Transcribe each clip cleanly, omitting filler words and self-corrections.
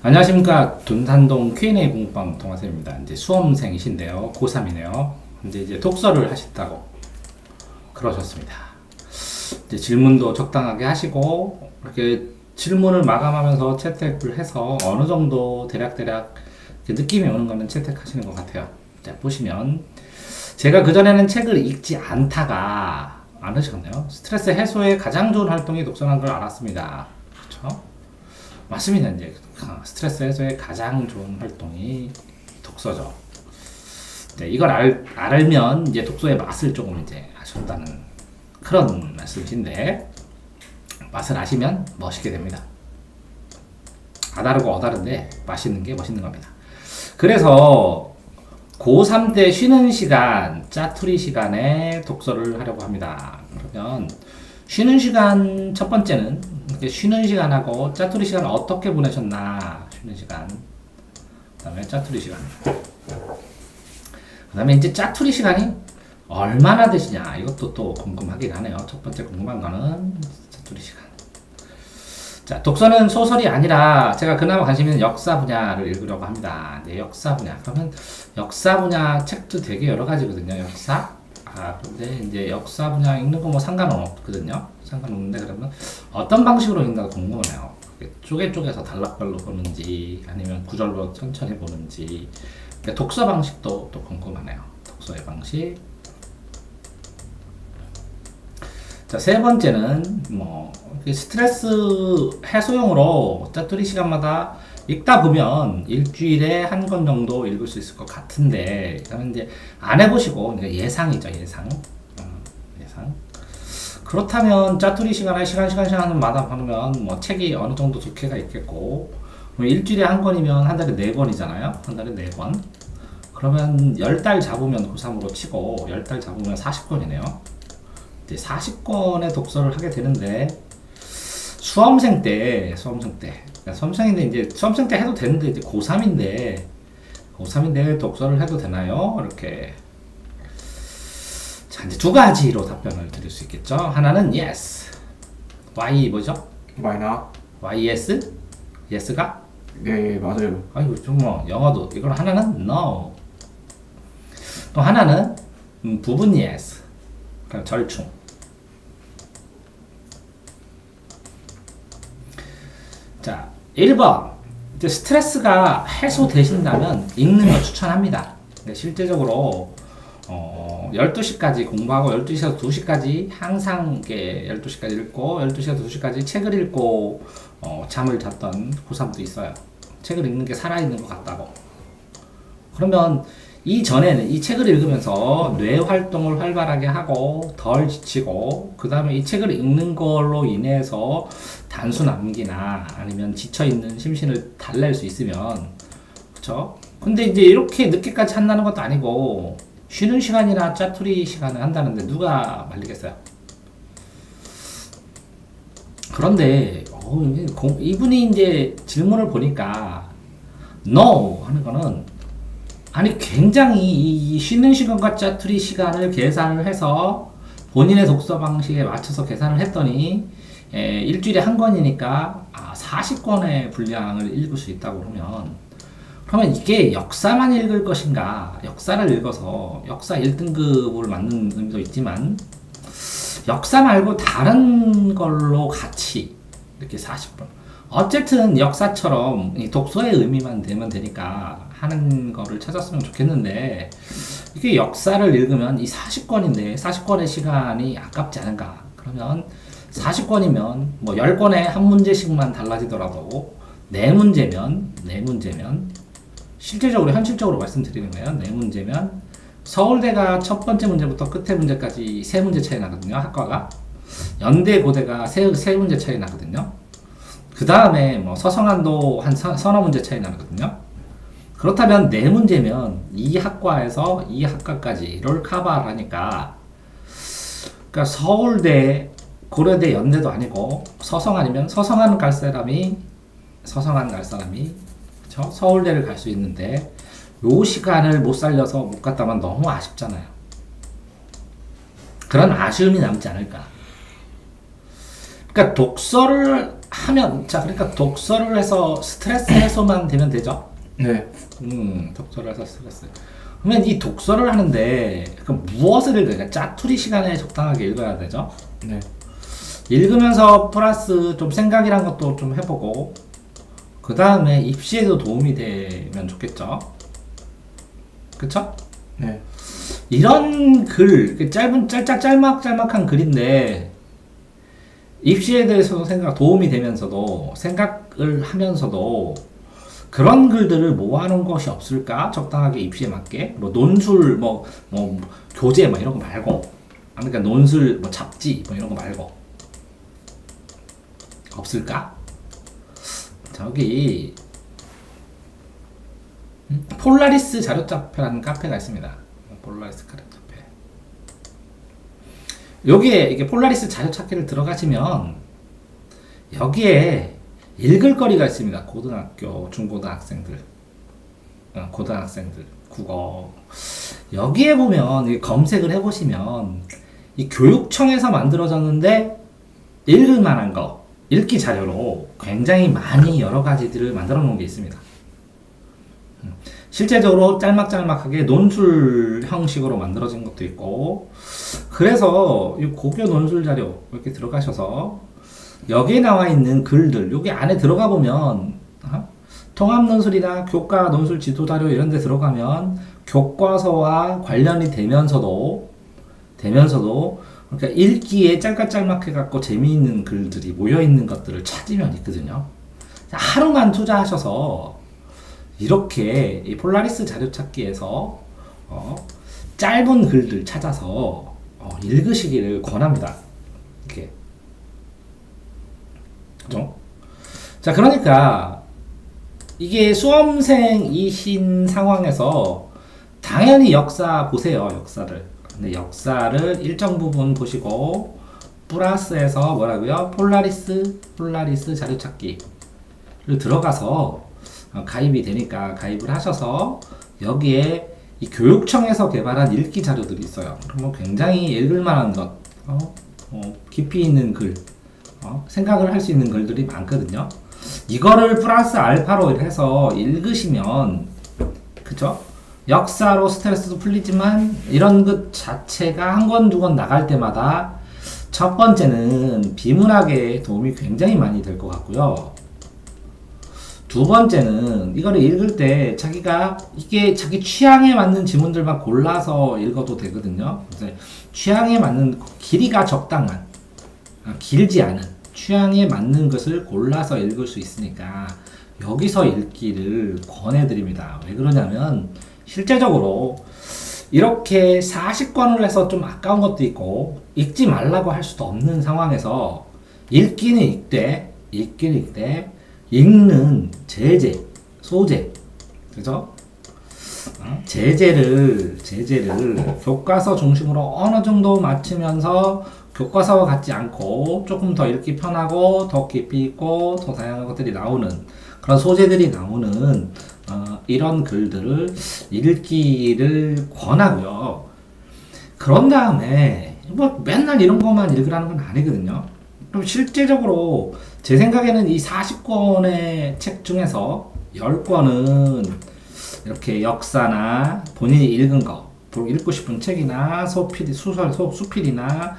안녕하십니까. 둔산동 Q&A 공부방 동화쌤입니다. 이제 수험생이신데요. 고3이네요. 이제 독서를 하셨다고 그러셨습니다. 이제 질문도 적당하게 하시고, 이렇게 질문을 마감하면서 채택을 해서 어느 정도 대략 느낌이 오는 거는 채택하시는 것 같아요. 자, 보시면, 제가 그전에는 책을 읽지 않으셨네요. 스트레스 해소에 가장 좋은 활동이 독서라는 걸 알았습니다. 그렇죠? 맞습니다. 이제 스트레스 해소에 가장 좋은 활동이 독서죠. 네, 이걸 알면 이제 독서의 맛을 조금 이제 아신다는 그런 말씀이신데, 맛을 아시면 멋있게 됩니다. 아다르고 어다른데 맛있는 게 멋있는 겁니다. 그래서 고3 때 쉬는 시간, 짜투리 시간에 독서를 하려고 합니다. 그러면 쉬는 시간 첫 번째는 쉬는 시간하고 짜투리 시간 어떻게 보내셨나. 쉬는 시간, 그 다음에 짜투리 시간, 그 다음에 이제 짜투리 시간이 얼마나 되시냐, 이것도 또 궁금하긴 하네요. 첫 번째 궁금한 거는 짜투리 시간. 자, 독서는 소설이 아니라 제가 그나마 관심 있는 역사 분야를 읽으려고 합니다. 네, 역사 분야. 그러면 역사 분야 책도 되게 여러 가지거든요. 역사. 그런데 이제 역사 분야 읽는 거 뭐 상관은 없거든요. 상관없는데, 그러면 어떤 방식으로 읽는가 궁금해요. 쪼개서 단락별로 보는지 아니면 구절로 천천히 보는지. 그러니까 독서 방식도 또 궁금하네요. 독서의 방식. 자, 세 번째는 스트레스 해소용으로 짜투리 시간마다 읽다 보면 일주일에 한 권 정도 읽을 수 있을 것 같은데, 그러면 이제 안 해보시고, 예상이죠, 예상. 예상. 그렇다면 짜투리 시간에 시간마다 보면 책이 어느 정도 두께가 있겠고, 일주일에 한 권이면 한 달에 4권이잖아요. 한 달에 4권. 그러면 10달 잡으면 고3으로 치고 10달 잡으면 40권이네요. 이제 40권의 독서를 하게 되는데, 수험생 때, 수험생인데 이제 수험생 때 해도 되는데, 이제 고3인데 독서를 해도 되나요? 이렇게. 자, 이제 두 가지로 답변을 드릴 수 있겠죠. 하나는 yes. Y 뭐죠? Why not? YS? yes가? 네, 맞아요. 아이고, 좀 영어도. 이걸 하나는 no. 또 하나는 부분 yes. 그냥 절충. 자, 1번. 이제 스트레스가 해소되신다면 읽는 거 추천합니다. 근데 실제적으로 12시까지 공부하고 12시에서 2시까지 항상 12시까지 읽고 12시에서 2시까지 책을 읽고 잠을 잤던 고3도 있어요. 책을 읽는 게 살아있는 것 같다고. 그러면 이전에는 이 책을 읽으면서 뇌 활동을 활발하게 하고 덜 지치고, 그 다음에 이 책을 읽는 걸로 인해서 단순 암기나 아니면 지쳐있는 심신을 달랠 수 있으면, 그쵸? 근데 이제 이렇게 늦게까지 한다는 것도 아니고, 쉬는 시간이나 짜투리 시간을 한다는데 누가 말리겠어요? 그런데 이분이 이제 질문을 보니까 no 하는 거는, 아니 굉장히 이 쉬는 시간과 짜투리 시간을 계산을 해서 본인의 독서 방식에 맞춰서 계산을 했더니 일주일에 한 권이니까 40권의 분량을 읽을 수 있다고 그러면 이게 역사만 읽을 것인가, 역사를 읽어서 역사 1등급을 맞는 의미도 있지만 역사 말고 다른 걸로 같이 이렇게 40권, 어쨌든 역사처럼 이 독서의 의미만 되면 되니까 하는 거를 찾았으면 좋겠는데, 이게 역사를 읽으면 이 40권인데 40권의 시간이 아깝지 않은가. 그러면 40권이면 10권에 한 문제씩만 달라지더라도 4문제면 실질적으로 현실적으로 말씀드리는 거예요. 4문제면 서울대가 첫 번째 문제부터 끝에 문제까지 3문제 차이 나거든요. 학과가. 연대 고대가 3문제 차이 나거든요. 그 다음에 서성한도 한 서너 문제 차이 나거든요. 그렇다면 4문제면 이 학과에서 이 학과까지를 커버를 하니까, 그러니까 서울대, 고려대, 연대도 아니고 서성한이면 서성한 갈 사람이 그쵸? 서울대를 갈 수 있는데 요 시간을 못 살려서 못 갔다면 너무 아쉽잖아요. 그런 아쉬움이 남지 않을까. 그러니까 독서를 하면, 자, 그러니까 독서를 해서 스트레스 해소만 되면 되죠? 네. 독서를 해서 스트레스. 그러면 이 독서를 하는데, 무엇을 읽어야, 그러니까 짜투리 시간에 적당하게 읽어야 되죠? 네. 읽으면서 플러스 좀 생각이란 것도 좀 해보고, 그 다음에 입시에도 도움이 되면 좋겠죠? 그쵸? 네. 이런 글, 짤막짤막한 글인데, 입시에 대해서도 도움이 되면서도, 생각을 하면서도, 그런 글들을 모아놓은 것이 없을까? 적당하게 입시에 맞게. 뭐, 논술, 교재, 이런 거 말고. 그러니까 논술, 잡지, 이런 거 말고. 없을까? 저기, 폴라리스 자료카페라는 카페가 있습니다. 폴라리스 자료카페. 여기에 이게 폴라리스 자료찾기를 들어가시면 여기에 읽을 거리가 있습니다. 고등학교, 중고등학생들, 고등학생들, 국어. 여기에 보면 검색을 해보시면 이 교육청에서 만들어졌는데 읽을 만한 거, 읽기 자료로 굉장히 많이 여러 가지들을 만들어 놓은 게 있습니다. 실제적으로 짤막짤막하게 논술 형식으로 만들어진 것도 있고, 그래서 이 고교 논술 자료 이렇게 들어가셔서 여기에 나와 있는 글들, 여기 안에 들어가 보면 통합 논술이나 교과 논술 지도 자료 이런 데 들어가면 교과서와 관련이 되면서도 그러니까 읽기에 짤막짤막해 갖고 재미있는 글들이 모여 있는 것들을 찾으면 있거든요. 하루만 투자하셔서 이렇게 이 폴라리스 자료 찾기에서 짧은 글들 찾아서 읽으시기를 권합니다. 이렇게. 그죠? 자, 그러니까 이게 수험생이신 상황에서 당연히 역사 보세요. 역사를. 근데 역사를 일정 부분 보시고 플러스에서 뭐라고요? 폴라리스 자료 찾기를 들어가서 가입이 되니까 가입을 하셔서 여기에 이 교육청에서 개발한 읽기 자료들이 있어요. 그러면 굉장히 읽을 만한 것, 깊이 있는 글, 생각을 할 수 있는 글들이 많거든요. 이거를 플러스 알파로 해서 읽으시면, 그쵸? 역사로 스트레스도 풀리지만 이런 것 자체가 한 권, 두 권 나갈 때마다 첫 번째는 비문학에 도움이 굉장히 많이 될 것 같고요. 두 번째는 이거를 읽을 때 자기가 이게 자기 취향에 맞는 지문들만 골라서 읽어도 되거든요. 그래서 취향에 맞는 길이가 적당한, 길지 않은 취향에 맞는 것을 골라서 읽을 수 있으니까 여기서 읽기를 권해드립니다. 왜 그러냐면 실제적으로 이렇게 40권을 해서 좀 아까운 것도 있고 읽지 말라고 할 수도 없는 상황에서 읽기는 읽되 읽는 제재, 소재, 그죠? 제재를 교과서 중심으로 어느 정도 맞추면서 교과서와 같지 않고 조금 더 읽기 편하고 더 깊이 있고 더 다양한 것들이 나오는 그런 소재들이 나오는 이런 글들을 읽기를 권하고요. 그런 다음에 뭐 맨날 이런 것만 읽으라는 건 아니거든요. 그럼 실제적으로 제 생각에는 이 40권의 책 중에서 10권은 이렇게 역사나 본인이 읽은 거, 읽고 싶은 책이나 수필이나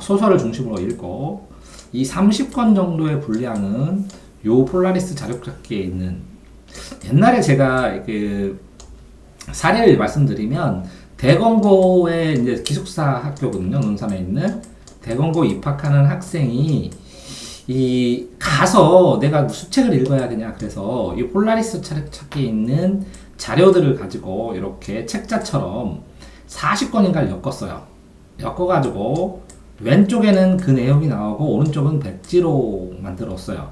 소설을 중심으로 읽고 이 30권 정도의 분량은 요 폴라리스 자료찾기에 있는 옛날에 제가 그 사례를 말씀드리면 대건고의 이제 기숙사 학교거든요. 논산에 있는 대건고 입학하는 학생이 가서 내가 무슨 책을 읽어야 되냐 그래서 이 폴라리스 찾기에 있는 자료들을 가지고 이렇게 책자처럼 40권인가를 엮었어요. 엮어가지고 왼쪽에는 그 내용이 나오고 오른쪽은 백지로 만들었어요.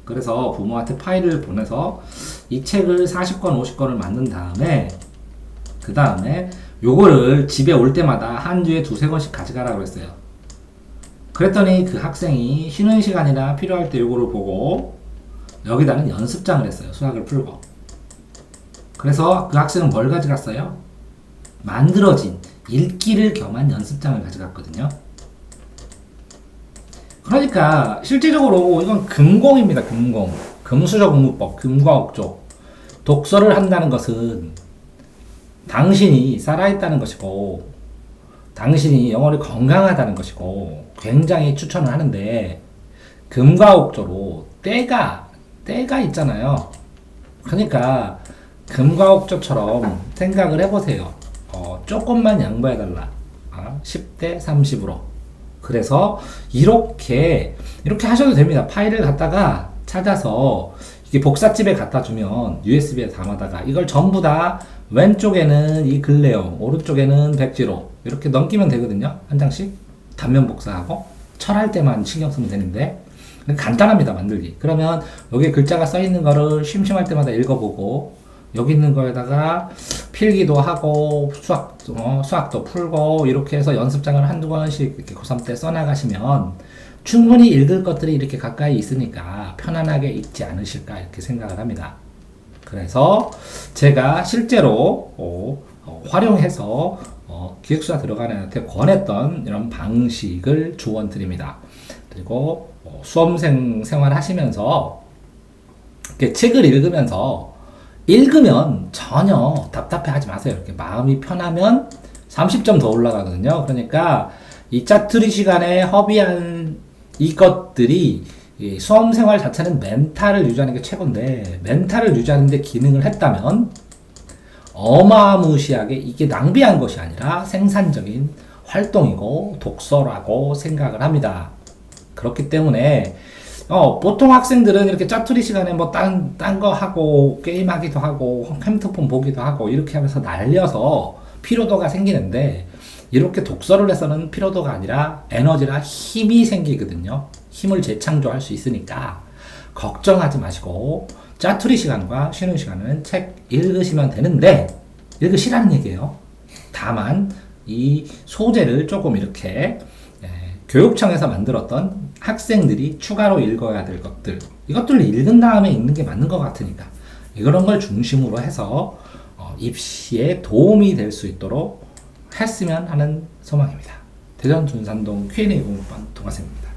그래서 부모한테 파일을 보내서 이 책을 40권, 50권을 만든 다음에 그 다음에 요거를 집에 올 때마다 한 주에 두세 권씩 가져가라고 했어요. 그랬더니 그 학생이 쉬는 시간이나 필요할 때 요거를 보고 여기다는 연습장을 했어요. 수학을 풀고. 그래서 그 학생은 뭘 가져갔어요? 만들어진 읽기를 겸한 연습장을 가져갔거든요. 그러니까 실질적으로 이건 금공입니다. 금공. 금수저 공부법, 금과 옥조. 독서를 한다는 것은 당신이 살아있다는 것이고, 당신이 영혼이 건강하다는 것이고, 굉장히 추천을 하는데, 금과 옥조로 때가 있잖아요. 그러니까 금과 옥조처럼 생각을 해보세요. 조금만 양보해달라. 10대 30으로. 그래서 이렇게 하셔도 됩니다. 파일을 갖다가 찾아서 이게 복사집에 갖다 주면 USB에 담아다가 이걸 전부 다 왼쪽에는 이 글 내용, 오른쪽에는 백지로 이렇게 넘기면 되거든요. 한 장씩 단면 복사하고 철할 때만 신경 쓰면 되는데 간단합니다. 만들기. 그러면 여기 글자가 써 있는 거를 심심할 때마다 읽어보고 여기 있는 거에다가 필기도 하고 수학도 풀고 이렇게 해서 연습장을 한두 번씩 이렇게 고3 때 써나가시면 충분히 읽을 것들이 이렇게 가까이 있으니까 편안하게 읽지 않으실까 이렇게 생각을 합니다. 그래서 제가 실제로 활용해서 기획수사 들어가는 애한테 권했던 이런 방식을 조언 드립니다. 그리고 수험생 생활 하시면서 이렇게 책을 읽으면 전혀 답답해 하지 마세요. 이렇게 마음이 편하면 30점 더 올라가거든요. 그러니까 이 짜투리 시간에 허비한 이것들이 이 수험생활 자체는 멘탈을 유지하는 게 최고인데 멘탈을 유지하는 데 기능을 했다면 어마무시하게 이게 낭비한 것이 아니라 생산적인 활동이고 독서라고 생각을 합니다. 그렇기 때문에 보통 학생들은 이렇게 짜투리 시간에 뭐 딴 거 하고 게임하기도 하고 핸드폰 보기도 하고 이렇게 하면서 날려서 피로도가 생기는데 이렇게 독서를 해서는 피로도가 아니라 에너지라 힘이 생기거든요. 힘을 재창조할 수 있으니까 걱정하지 마시고 짜투리 시간과 쉬는 시간은 책 읽으시면 되는데 읽으시라는 얘기예요. 다만 이 소재를 조금 이렇게 교육청에서 만들었던 학생들이 추가로 읽어야 될 것들 이것들을 읽은 다음에 읽는 게 맞는 것 같으니까 이런 걸 중심으로 해서 입시에 도움이 될 수 있도록 했으면 하는 소망입니다. 대전 둔산동 Q&A 공부반 동아쌤입니다.